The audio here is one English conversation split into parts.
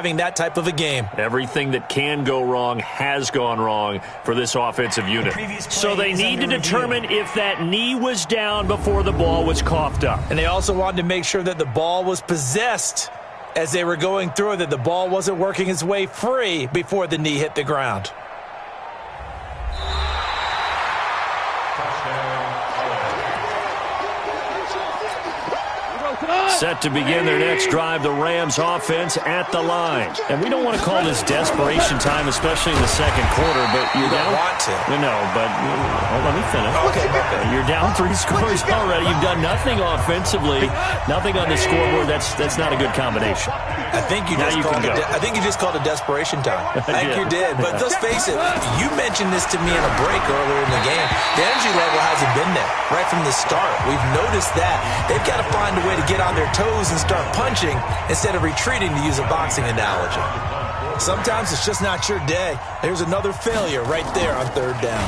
having that type of a game. Everything that can go wrong has gone wrong for this offensive unit. So they need to determine if that knee was down before the ball was coughed up. And they also wanted to make sure that the ball was possessed as they were going through, that the ball wasn't working its way free before the knee hit the ground. Set to begin their next drive, the Rams offense at the line. And we don't want to call this desperation time, especially in the second quarter, but you're down. Want to. No, but let me finish. Okay. You're down 3 scores already. You've done nothing offensively, nothing on the scoreboard. That's not a good combination. I think you just called it desperation time. I think you did. But let's face it, you mentioned this to me in a break earlier in the game. The energy level hasn't been there right from the start. We've noticed that. They've got to find a way to get on their toes and start punching instead of retreating, to use a boxing analogy. Sometimes it's just not your day. There's another failure right there on third down.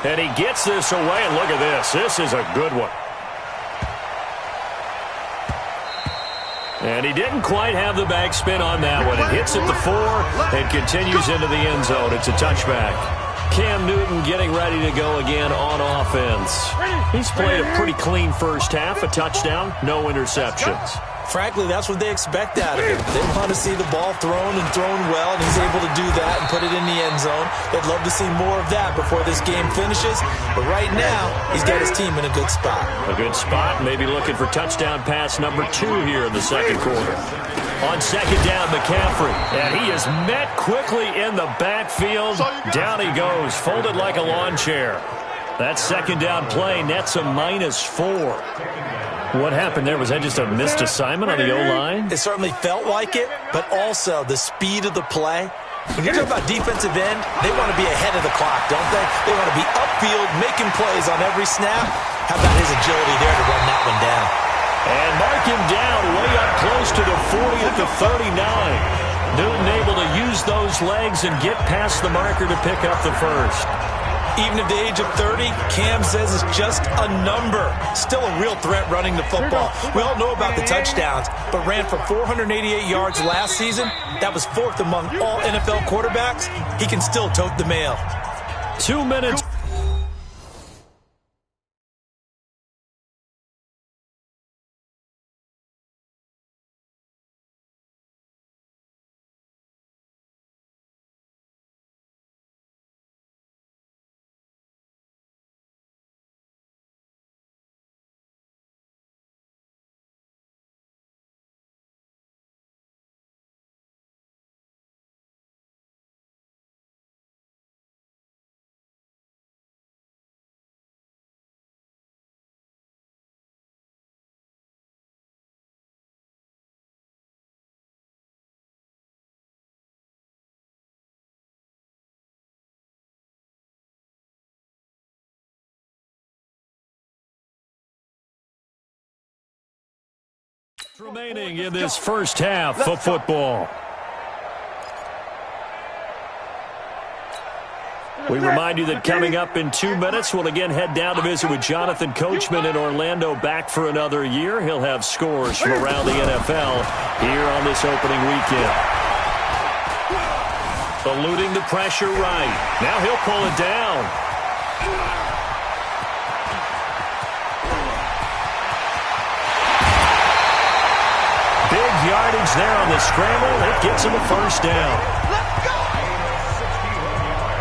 And he gets this away, and look at this. This is a good one. And he didn't quite have the back spin on that one. It hits at the 4 and continues into the end zone. It's a touchback. Cam Newton getting ready to go again on offense. He's played a pretty clean first half, a touchdown, no interceptions. Frankly, that's what they expect out of him. They want to see the ball thrown and thrown well, and he's able to do that and put it in the end zone. They'd love to see more of that before this game finishes, but right now, he's got his team in a good spot. A good spot, maybe looking for touchdown pass number 2 here in the second quarter. On second down, McCaffrey, and he is met quickly in the backfield. Down he goes, folded like a lawn chair. That second down play nets a -4. What happened there? Was that just a missed assignment on the O-line? It certainly felt like it, but also the speed of the play. When you're talking about defensive end, they want to be ahead of the clock, don't they? They want to be upfield, making plays on every snap. How about his agility there to run that one down? And mark him down way up close to the 40 at the 39. Newton able to use those legs and get past the marker to pick up the first. Even at the age of 30, Cam says it's just a number. Still a real threat running the football. We all know about the touchdowns, but ran for 488 yards last season. That was 4th among all NFL quarterbacks. He can still tote the mail. 2 minutes. Remaining in this first half of football. We remind you that coming up in 2 minutes, we'll again head down to visit with Jonathan Coachman in Orlando, back for another year. He'll have scores from around the NFL here on this opening weekend. Eluding the pressure right. Now he'll pull it down. Yardage there on the scramble. It gets him a first down.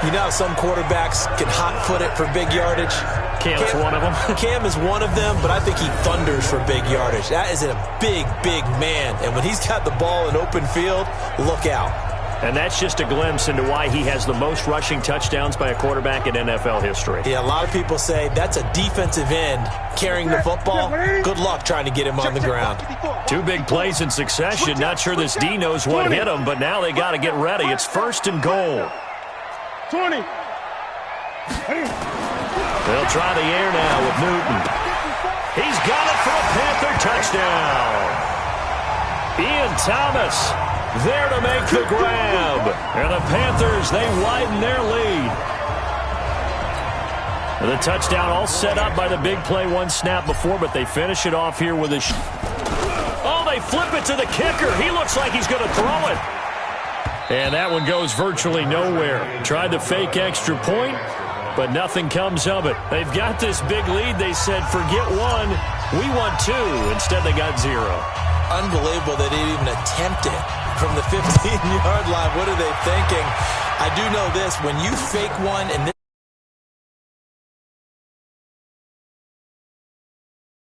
You know how some quarterbacks can hot-foot it for big yardage? Cam's one of them. Cam is one of them, but I think he thunders for big yardage. That is a big, big man. And when he's got the ball in open field, look out. And that's just a glimpse into why he has the most rushing touchdowns by a quarterback in NFL history. Yeah, a lot of people say that's a defensive end carrying the football. Good luck trying to get him on the ground. 2 big plays in succession. Not sure this D knows what hit him, but now they got to get ready. It's 1st and goal. 20. They'll try the air now with Newton. He's got it for a Panther touchdown. Ian Thomas there to make the grab. And the Panthers, they widen their lead. The touchdown all set up by the big play 1 snap before, but they finish it off here with a... Oh, they flip it to the kicker. He looks like he's going to throw it. And that one goes virtually nowhere. Tried to fake extra point, but nothing comes of it. They've got this big lead. They said, forget one, we want two. Instead, they got zero. Unbelievable that they even attempt it from the 15-yard line. What are they thinking? I do know this. When you fake one and